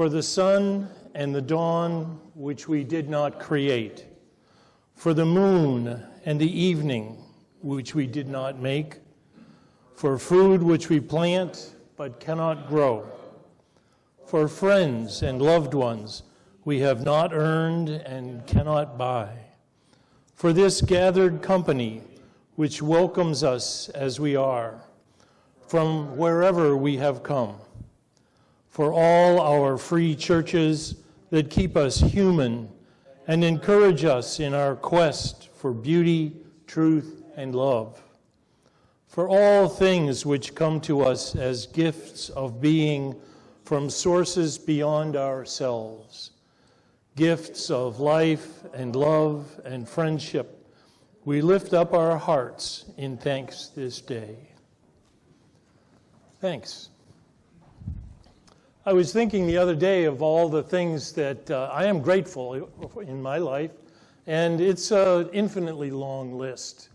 for the sun and the dawn which we did not create, for the moon and the evening which we did not make, for food which we plant but cannot grow, for friends and loved ones we have not earned and cannot buy, for this gathered company which welcomes us as we are, from wherever we have come, for all our free churches that keep us human and encourage us in our quest for beauty, truth, and love, for all things which come to us as gifts of being from sources beyond ourselves, gifts of life and love and friendship, we lift up our hearts in thanks this day. Thanks. I was thinking the other day of all the things that I am grateful in my life, and it's an infinitely long list.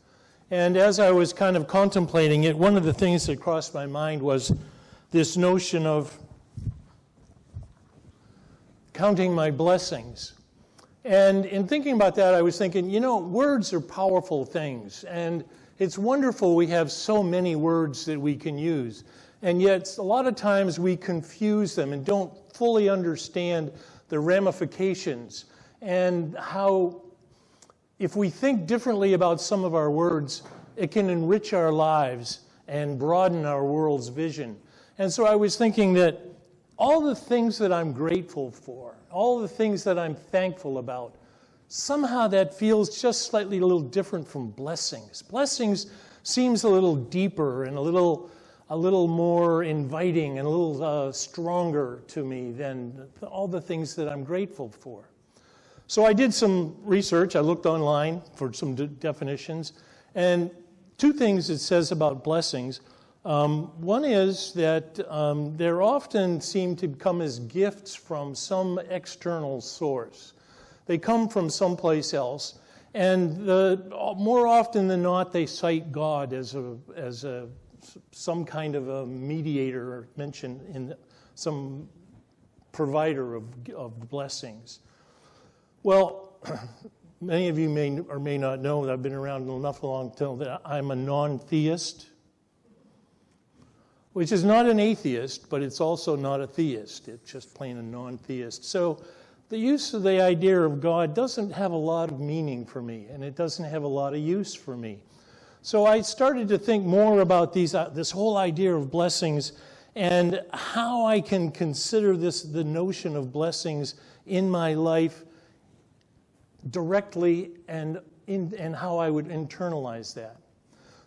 And as I was kind of contemplating it, one of the things that crossed my mind was this notion of counting my blessings. And in thinking about that, I was thinking, words are powerful things, and it's wonderful we have so many words that we can use. And yet, a lot of times we confuse them and don't fully understand the ramifications and how, if we think differently about some of our words, it can enrich our lives and broaden our world's vision. And so I was thinking that all the things that I'm grateful for, all the things that I'm thankful about, somehow that feels just slightly a little different from blessings. Blessings seems a little deeper and a little more inviting and a little stronger to me than all the things that I'm grateful for. So I did some research. I looked online for some definitions. And two things it says about blessings. One is that they often seem to come as gifts from some external source. They come from someplace else. And more often than not, they cite God as some kind of a mediator or mention in some provider of blessings. Well, many of you may or may not know that I've been around enough long to know that I'm a non-theist, which is not an atheist, but it's also not a theist. It's just plain a non-theist. So the use of the idea of God doesn't have a lot of meaning for me, and it doesn't have a lot of use for me. So I started to think more about this whole idea of blessings and how I can consider the notion of blessings in my life directly and how I would internalize that.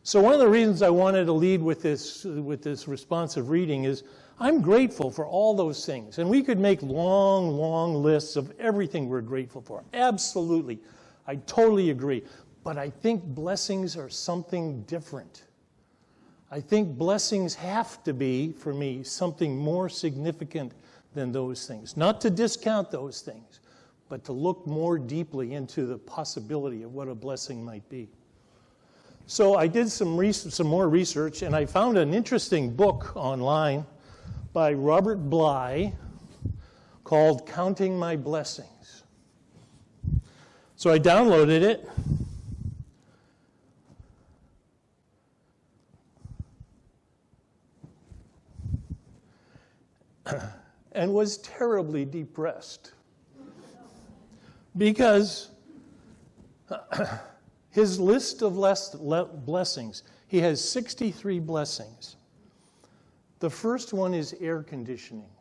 So one of the reasons I wanted to lead with this responsive reading is I'm grateful for all those things. And we could make long, long lists of everything we're grateful for. Absolutely. I totally agree. But I think blessings are something different. I think blessings have to be, for me, something more significant than those things. Not to discount those things, but to look more deeply into the possibility of what a blessing might be. So I did some more research, and I found an interesting book online by Robert Bly called Counting My Blessings. So I downloaded it. And was terribly depressed because his list of blessings, he has 63 blessings. The first one is air conditioning.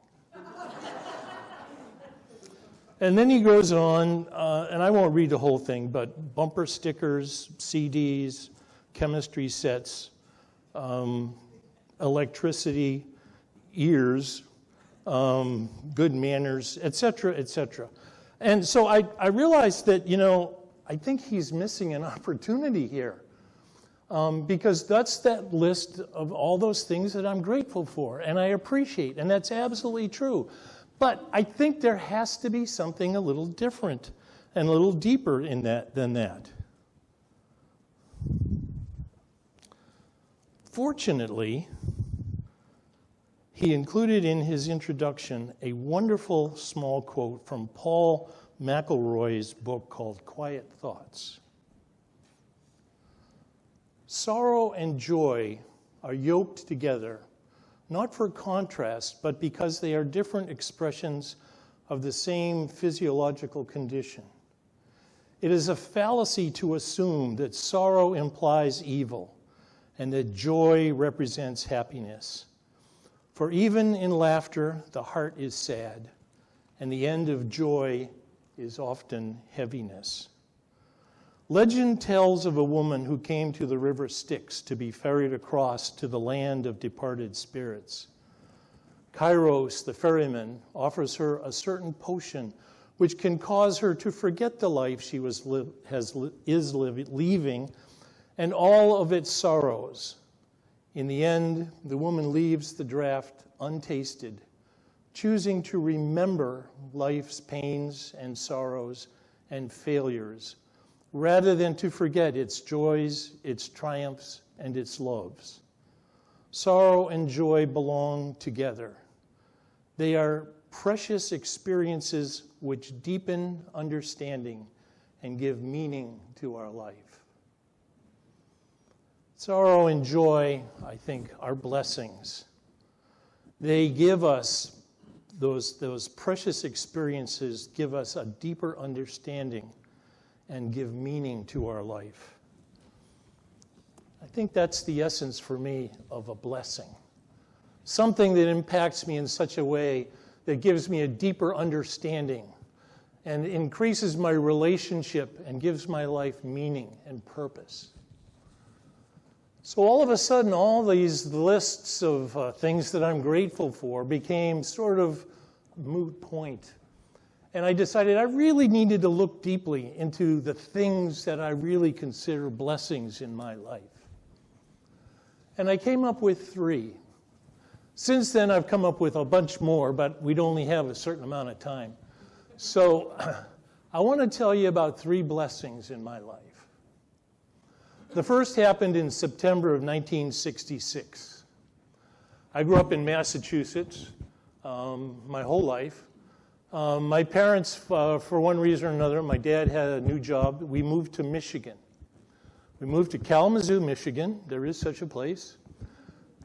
And then he goes on, and I won't read the whole thing, but bumper stickers, CDs, chemistry sets, electricity, ears, good manners, etc., etc. And so I realized that, I think he's missing an opportunity here because that's that list of all those things that I'm grateful for and I appreciate, and that's absolutely true. But I think there has to be something a little different and a little deeper in that than that. Fortunately, he included in his introduction a wonderful small quote from Paul McElroy's book called Quiet Thoughts. Sorrow and joy are yoked together, not for contrast, but because they are different expressions of the same physiological condition. It is a fallacy to assume that sorrow implies evil and that joy represents happiness. For even in laughter, the heart is sad, and the end of joy is often heaviness. Legend tells of a woman who came to the river Styx to be ferried across to the land of departed spirits. Kairos, the ferryman, offers her a certain potion which can cause her to forget the life she is leaving and all of its sorrows. In the end, the woman leaves the draught untasted, choosing to remember life's pains and sorrows and failures, rather than to forget its joys, its triumphs, and its loves. Sorrow and joy belong together. They are precious experiences which deepen understanding and give meaning to our life. Sorrow and joy, I think, are blessings. They give us, those precious experiences give us a deeper understanding and give meaning to our life. I think that's the essence for me of a blessing. Something that impacts me in such a way that gives me a deeper understanding and increases my relationship and gives my life meaning and purpose. So all of a sudden, all these lists of things that I'm grateful for became sort of a moot point. And I decided I really needed to look deeply into the things that I really consider blessings in my life. And I came up with 3. Since then, I've come up with a bunch more, but we'd only have a certain amount of time. So I want to tell you about 3 blessings in my life. The first happened in September of 1966. I grew up in Massachusetts my whole life. My parents, for one reason or another, my dad had a new job. We moved to Michigan. We moved to Kalamazoo, Michigan. There is such a place.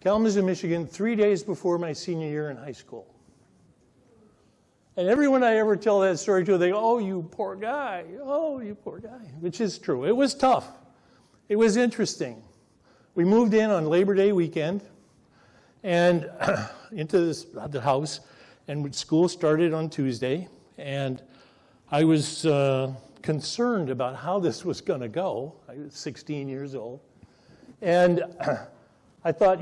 Kalamazoo, Michigan, 3 days before my senior year in high school. And everyone I ever tell that story to, they go, "Oh, you poor guy. Oh, you poor guy," which is true. It was tough. It was interesting. We moved in on Labor Day weekend and into the house, and school started on Tuesday, and I was concerned about how this was going to go. I was 16 years old. And I thought,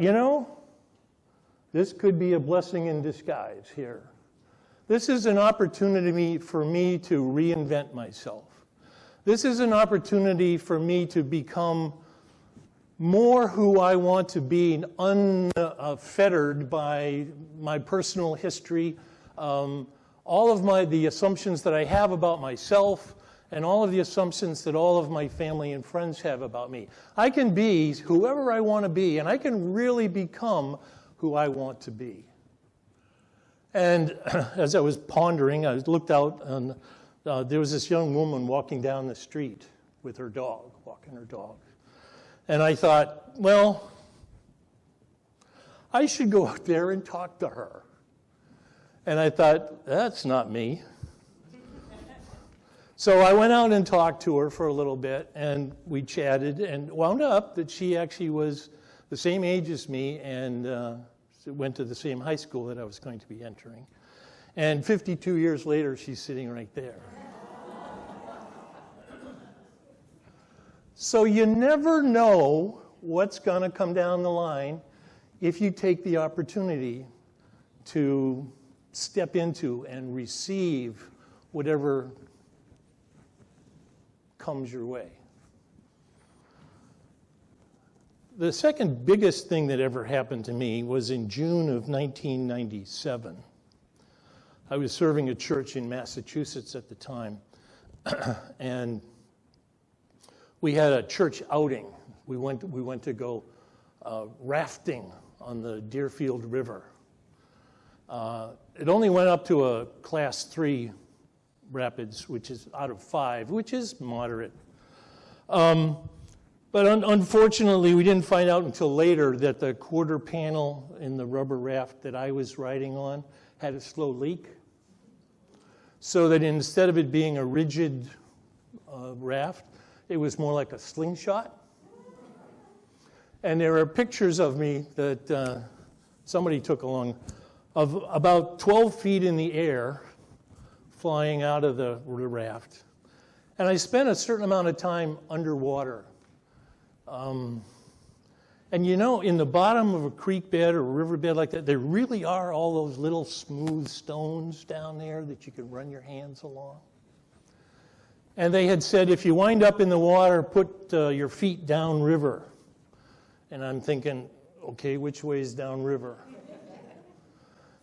this could be a blessing in disguise here. This is an opportunity for me to reinvent myself. This is an opportunity for me to become more who I want to be, unfettered by my personal history, all of the assumptions that I have about myself, and all of the assumptions that all of my family and friends have about me. I can be whoever I want to be, and I can really become who I want to be. And as I was pondering, I looked out, and there was this young woman walking down the street with her dog, walking her dog. And I thought, well, I should go out there and talk to her. And I thought, that's not me. So I went out and talked to her for a little bit, and we chatted, and wound up that she actually was the same age as me and went to the same high school that I was going to be entering. And 52 years later, she's sitting right there. So you never know what's going to come down the line if you take the opportunity to step into and receive whatever comes your way. The second biggest thing that ever happened to me was in June of 1997. I was serving a church in Massachusetts at the time, and we had a church outing. We went to go rafting on the Deerfield River. It only went up to a class 3 rapids, which is out of 5, which is moderate. But unfortunately, we didn't find out until later that the quarter panel in the rubber raft that I was riding on had a slow leak. So that instead of it being a rigid raft, it was more like a slingshot. And there are pictures of me that somebody took along of about 12 feet in the air flying out of the raft. And I spent a certain amount of time underwater. And you know, in the bottom of a creek bed or a river bed like that, there really are all those little smooth stones down there that you can run your hands along. And they had said, if you wind up in the water, put your feet downriver. And I'm thinking, okay, which way is downriver?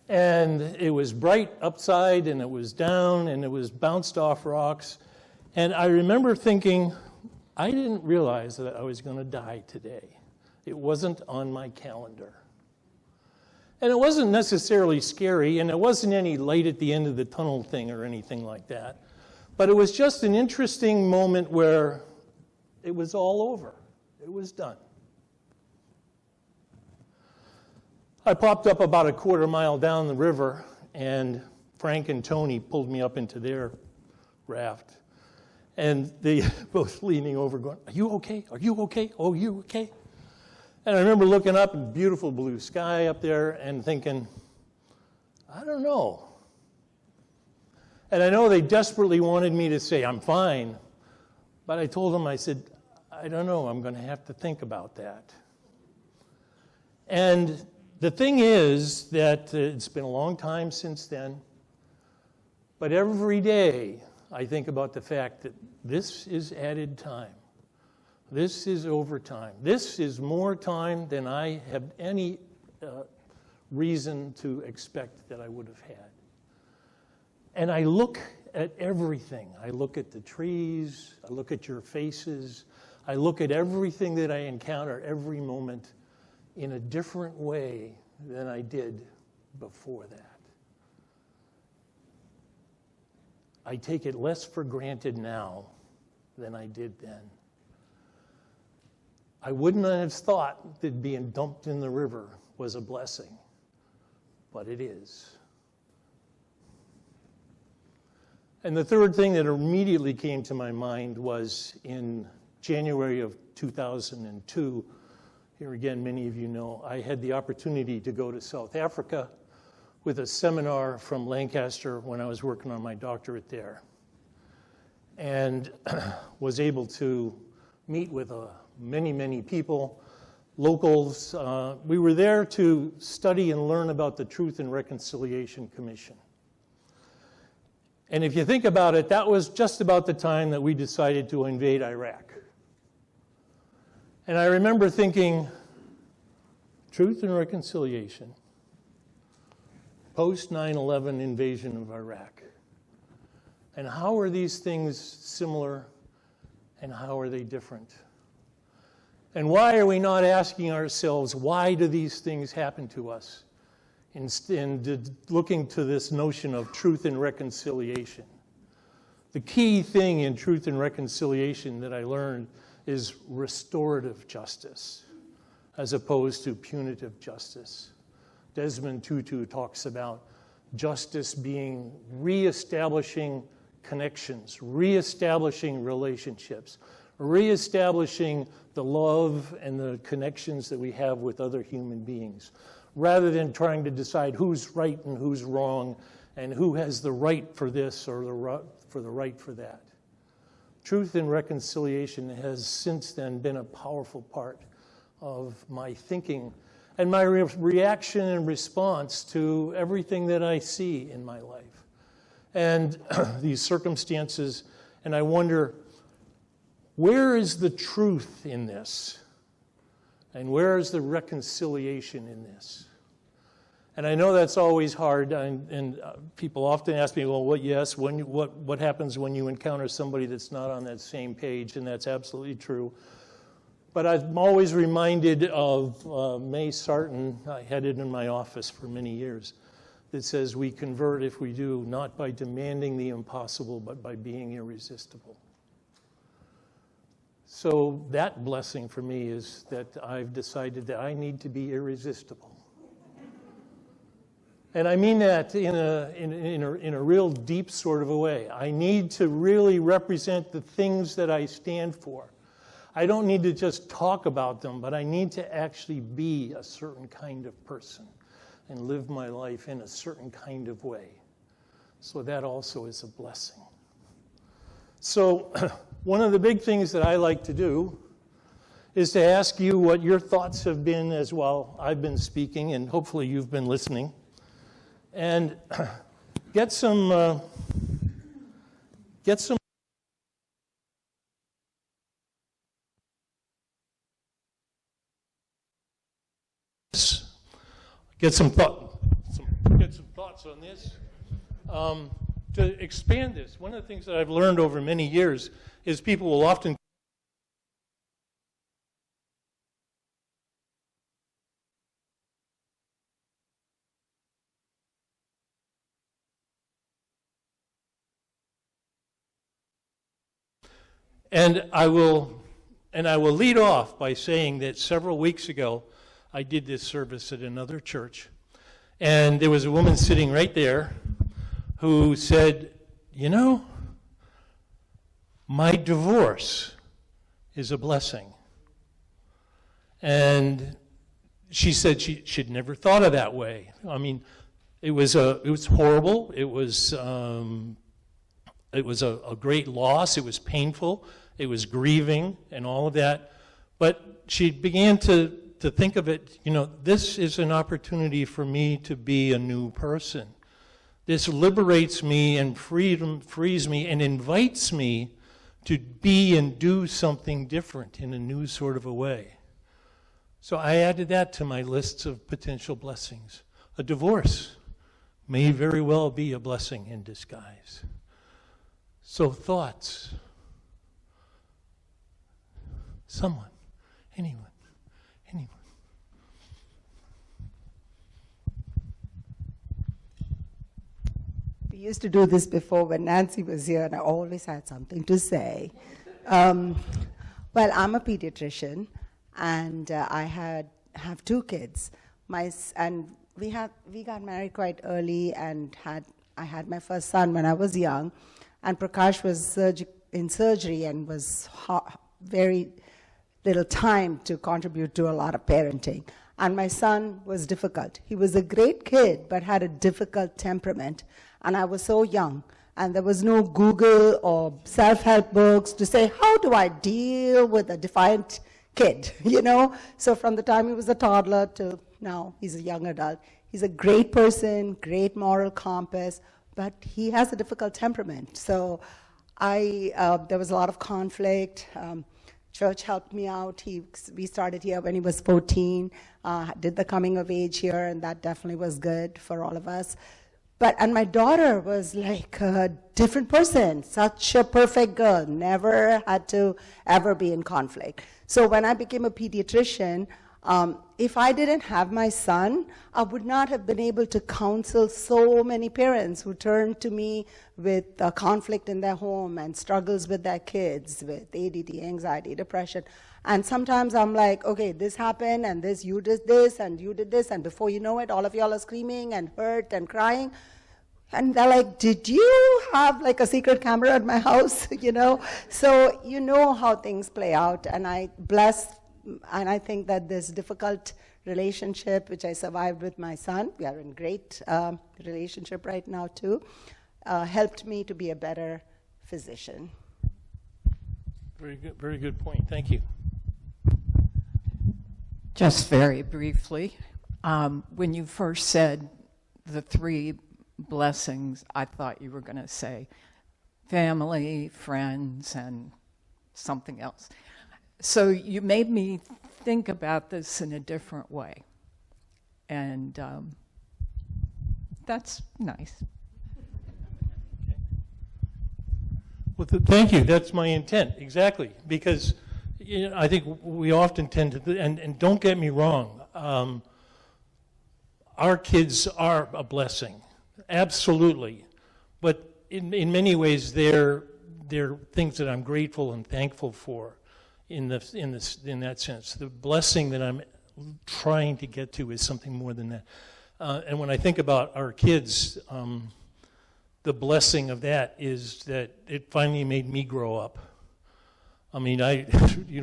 And it was bright upside, and it was down, and it was bounced off rocks. And I remember thinking, I didn't realize that I was going to die today. It wasn't on my calendar. And it wasn't necessarily scary, and it wasn't any light at the end of the tunnel thing or anything like that. But it was just an interesting moment where it was all over. It was done. I popped up about a quarter mile down the river, and Frank and Tony pulled me up into their raft. And they both leaning over going, are you okay? Are you okay? Oh, you okay? And I remember looking up at beautiful blue sky up there and thinking, I don't know. And I know they desperately wanted me to say, I'm fine. But I told them, I said, I don't know. I'm going to have to think about that. And the thing is that it's been a long time since then. But every day I think about the fact that this is added time. This is overtime. This is more time than I have any reason to expect that I would have had. And I look at everything. I look at the trees. I look at your faces. I look at everything that I encounter every moment in a different way than I did before that. I take it less for granted now than I did then. I wouldn't have thought that being dumped in the river was a blessing, but it is. And the third thing that immediately came to my mind was in January of 2002, here again, many of you know, I had the opportunity to go to South Africa with a seminar from Lancaster when I was working on my doctorate there, and was able to meet with many, many people, locals. We were there to study and learn about the Truth and Reconciliation Commission. And if you think about it, that was just about the time that we decided to invade Iraq. And I remember thinking, Truth and Reconciliation, post 9/11 invasion of Iraq. And how are these things similar and how are they different? And why are we not asking ourselves, why do these things happen to us? Instead, looking to this notion of truth and reconciliation. The key thing in truth and reconciliation that I learned is restorative justice, as opposed to punitive justice. Desmond Tutu talks about justice being reestablishing connections, reestablishing relationships, reestablishing the love and the connections that we have with other human beings, rather than trying to decide who's right and who's wrong and who has the right for this or the right for that. Truth and reconciliation has since then been a powerful part of my thinking and my reaction and response to everything that I see in my life and these circumstances. And I wonder, where is the truth in this? And where is the reconciliation in this? And I know that's always hard, and people often ask me, well, what happens when you encounter somebody that's not on that same page? And that's absolutely true. But I'm always reminded of May Sarton. I had it in my office for many years. that says we convert if we do, not by demanding the impossible, but by being irresistible. So that blessing for me is that I've decided that I need to be irresistible. And I mean that in a real deep sort of a way. I need to really represent the things that I stand for. I don't need to just talk about them, but I need to actually be a certain kind of person and live my life in a certain kind of way. So that also is a blessing. So one of the big things that I like to do is to ask you what your thoughts have been as well. I've been speaking, and hopefully you've been listening. And get some get some thoughts on this. To expand this, one of the things that I've learned over many years is people will often And I will lead off by saying that several weeks ago, I did this service at another church, and there was a woman sitting right there who said, you know, my divorce is a blessing. And she said she'd never thought of that way. I mean, it was horrible. It was a great loss. It was painful. It was grieving and all of that. But she began to think of it, you know, this is an opportunity for me to be a new person. This liberates me and frees me and invites me to be and do something different in a new sort of a way. So I added that to my lists of potential blessings. A divorce may very well be a blessing in disguise. So thoughts. Someone. Anyone. We used to do this before when Nancy was here, and I always had something to say. Well, I'm a pediatrician, and I have two kids. And we got married quite early, and I had my first son when I was young, and Prakash was in surgery and was very little time to contribute to a lot of parenting. And my son was difficult. He was a great kid, but had a difficult temperament. And I was so young, and there was no Google or self-help books to say, how do I deal with a defiant kid, you know? So from the time he was a toddler to now he's a young adult, he's a great person, great moral compass, but he has a difficult temperament. So there was a lot of conflict. Church helped me out. We started here when he was 14, did the coming of age here, and that definitely was good for all of us. And my daughter was like a different person, such a perfect girl, never had to ever be in conflict. So when I became a pediatrician, if I didn't have my son, I would not have been able to counsel so many parents who turn to me with conflict in their home and struggles with their kids, with ADD, anxiety, depression. And sometimes I'm like, okay, this happened, and you did this, and you did this, and before you know it, all of y'all are screaming and hurt and crying. And they're like, did you have like a secret camera at my house, you know? So you know how things play out, and I think that this difficult relationship, which I survived with my son, we are in great relationship right now too, helped me to be a better physician. Very good point. Thank you. Just very briefly, when you first said the three blessings, I thought you were going to say family, friends, and something else. So you made me think about this in a different way. And that's nice. Well, thank you. That's my intent, exactly. Because I think we often tend to, and don't get me wrong, our kids are a blessing, absolutely. But in many ways, they're things that I'm grateful and thankful for in that sense. The blessing that I'm trying to get to is something more than that. And when I think about our kids, the blessing of that is that it finally made me grow up. I mean,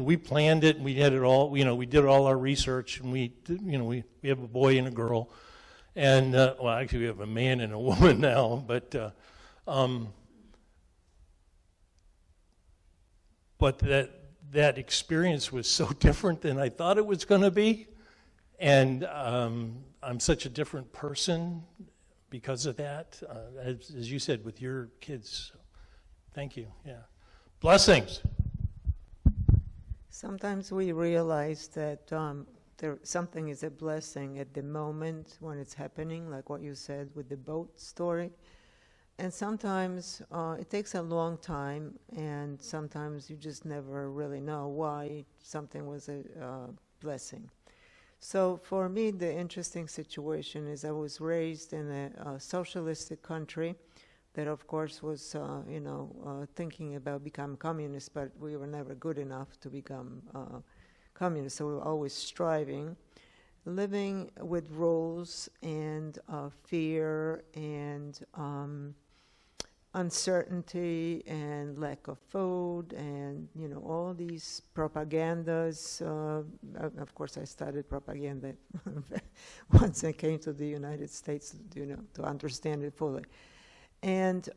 we planned it, and we had it all. We did all our research, and we have a boy and a girl, and well, actually, we have a man and a woman now. But that experience was so different than I thought it was going to be, and I'm such a different person because of that. As you said, with your kids. Thank you. Yeah, blessings. Sometimes we realize that something is a blessing at the moment when it's happening, like what you said with the boat story. And sometimes it takes a long time, and sometimes you just never really know why something was a blessing. So for me, the interesting situation is I was raised in a socialistic country that, of course, was, thinking about becoming communist, but we were never good enough to become communist, so we were always striving, living with rules and fear and uncertainty and lack of food and, all these propagandas. Of course, I studied propaganda once I came to the United States, to understand it fully. And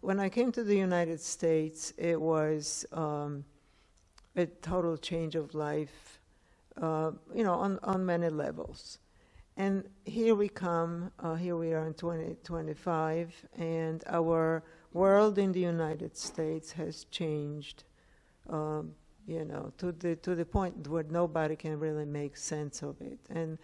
when I came to the United States, it was a total change of life, on many levels. And here we are in 2025, and our world in the United States has changed, to the point where nobody can really make sense of it. And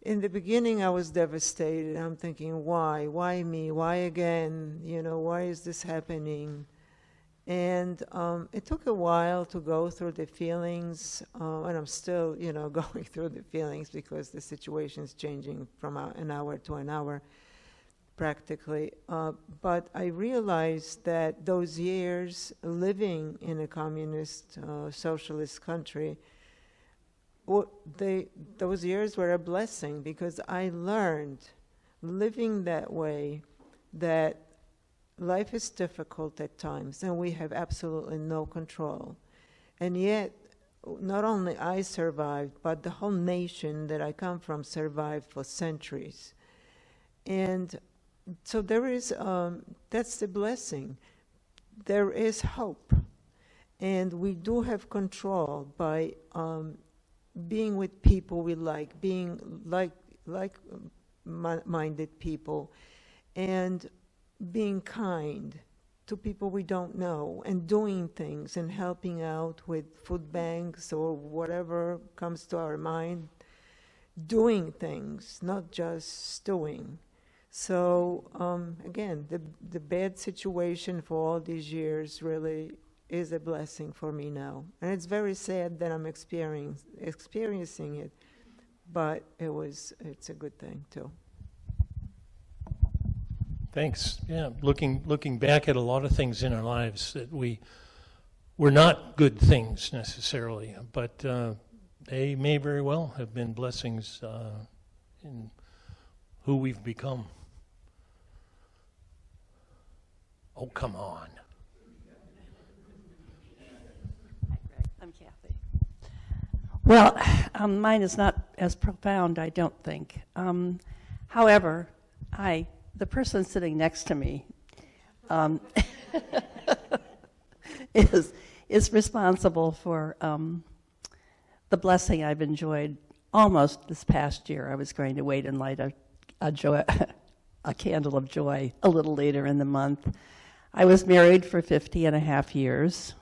in the beginning, I was devastated. I'm thinking, why? Why me? Why again? Why is this happening? And it took a while to go through the feelings, and I'm still, going through the feelings because the situation is changing from an hour to an hour, practically. But I realized that those years living in a communist, socialist country, those years were a blessing because I learned, living that way, that life is difficult at times and we have absolutely no control. And yet, not only I survived, but the whole nation that I come from survived for centuries. And so there is, that's the blessing. There is hope. And we do have control by being with people we like, being like-minded people, and being kind to people we don't know, and doing things and helping out with food banks or whatever comes to our mind, doing things, not just stewing. So again, the bad situation for all these years really is a blessing for me now. And it's very sad that I'm experiencing it, but it's a good thing too. Thanks. Yeah, looking back at a lot of things in our lives that were not good things necessarily, but they may very well have been blessings in who we've become. Oh, come on. I'm Kathy. Well, mine is not as profound, I don't think. However, the person sitting next to me is responsible for the blessing I've enjoyed almost this past year. I was going to wait and light a candle of joy a little later in the month. I was married for 50 and a half years.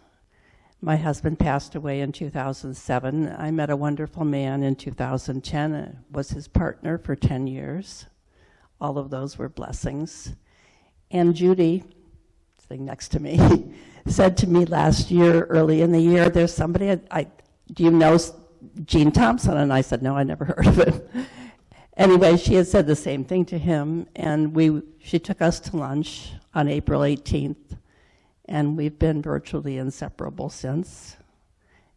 My husband passed away in 2007. I met a wonderful man in 2010, was his partner for 10 years. All of those were blessings. And Judy, sitting next to me, said to me last year, early in the year, there's somebody, do you know Gene Thompson? And I said, no, I never heard of him. Anyway, she had said the same thing to him, and she took us to lunch on April 18th, and we've been virtually inseparable since.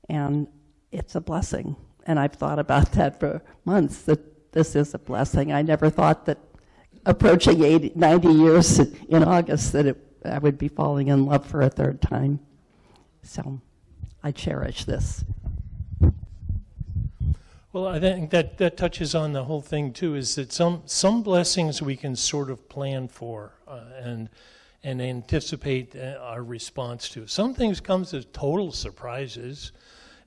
And it's a blessing. And I've thought about that for months, that this is a blessing. I never thought that approaching 90 years in August that I would be falling in love for a third time. So I cherish this. Well, I think that touches on the whole thing too, is that some blessings we can sort of plan for and anticipate our response to. Some things come as total surprises,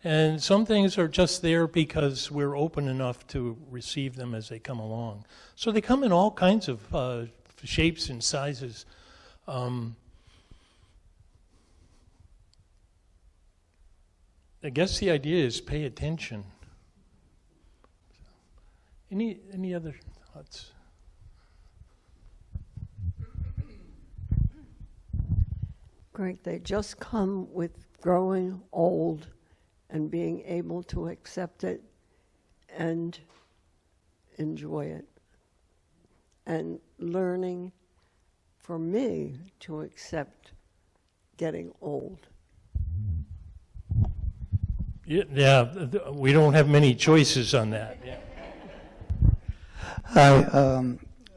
and some things are just there because we're open enough to receive them as they come along. So they come in all kinds of shapes and sizes. I guess the idea is pay attention. Any other thoughts? Greg, they just come with growing old and being able to accept it and enjoy it. And learning, for me, to accept getting old. Yeah, we don't have many choices on that. Yeah. Hi.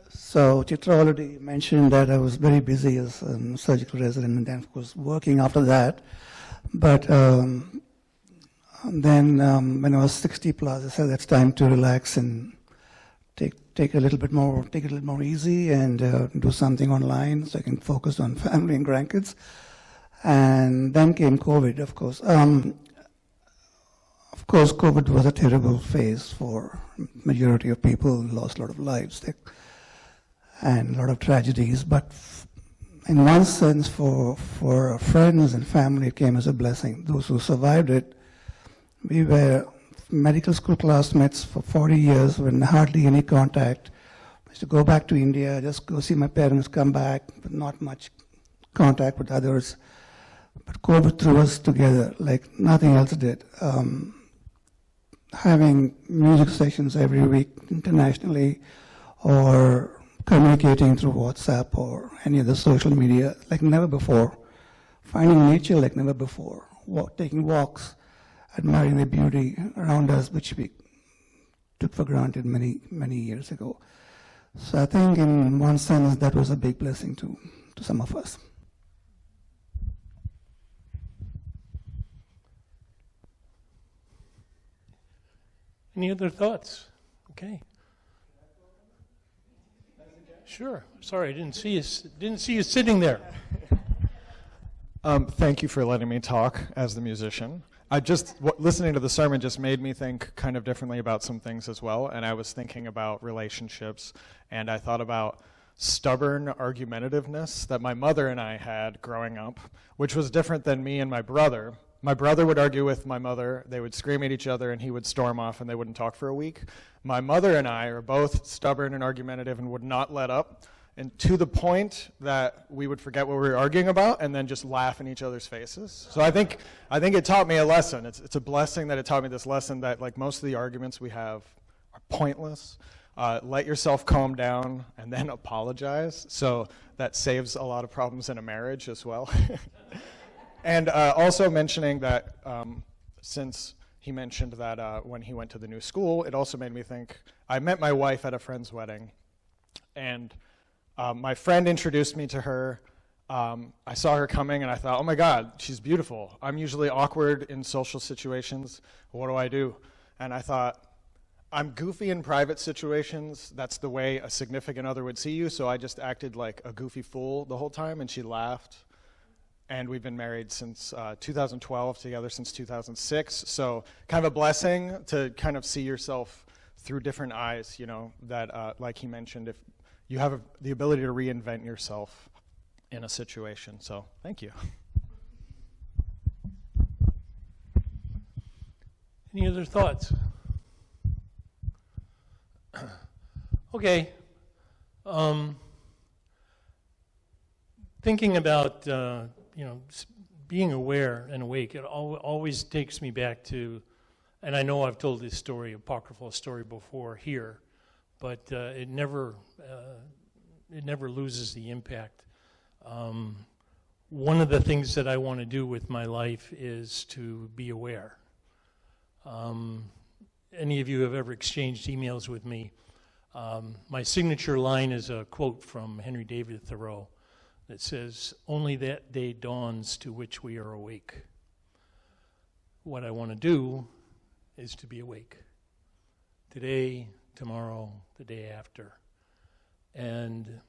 So Chitra already mentioned that I was very busy as a surgical resident and then, of course, working after that. But then when I was 60 plus, I said it's time to relax and take it a little bit more easy and do something online so I can focus on family and grandkids. And then came COVID, of course. Of course, COVID was a terrible phase for majority of people, lost a lot of lives and a lot of tragedies. But in one sense, for friends and family, it came as a blessing. Those who survived it, we were medical school classmates for 40 years with hardly any contact. I used to go back to India, just go see my parents, come back, but not much contact with others. But COVID threw us together like nothing else did. Having music sessions every week internationally, or communicating through WhatsApp or any other social media like never before. Finding nature like never before. Taking walks, admiring the beauty around us, which we took for granted many, many years ago. So I think in one sense that was a big blessing to some of us. Any other thoughts? Okay. Sure. Sorry, I didn't see you sitting there. Thank you for letting me talk as the musician. Listening to the sermon just made me think kind of differently about some things as well, and I was thinking about relationships, and I thought about stubborn argumentativeness that my mother and I had growing up, which was different than me and my brother. My brother would argue with my mother, they would scream at each other, and he would storm off, and they wouldn't talk for a week. My mother and I are both stubborn and argumentative and would not let up, and to the point that we would forget what we were arguing about and then just laugh in each other's faces. So I think it taught me a lesson. It's a blessing that it taught me this lesson that like most of the arguments we have are pointless. Let yourself calm down and then apologize. So that saves a lot of problems in a marriage as well. And also mentioning that since he mentioned that when he went to the new school, it also made me think, I met my wife at a friend's wedding, and my friend introduced me to her. I saw her coming, and I thought, oh my God, she's beautiful. I'm usually awkward in social situations. What do? And I thought, I'm goofy in private situations. That's the way a significant other would see you, so I just acted like a goofy fool the whole time, and she laughed. And we've been married since 2012, together since 2006. So kind of a blessing to kind of see yourself through different eyes, you know, that like he mentioned, if you have the ability to reinvent yourself in a situation. So thank you. Any other thoughts? Okay. Thinking about being aware and awake, it always takes me back to, and I know I've told this story, apocryphal story before here, but it never loses the impact. One of the things that I want to do with my life is to be aware. Any of you have ever exchanged emails with me? My signature line is a quote from Henry David Thoreau that says, "Only that day dawns to which we are awake." What I want to do is to be awake today, tomorrow, the day after, and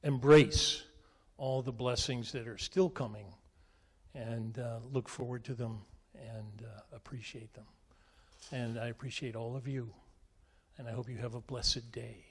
embrace all the blessings that are still coming, and look forward to them and appreciate them. And I appreciate all of you, and I hope you have a blessed day.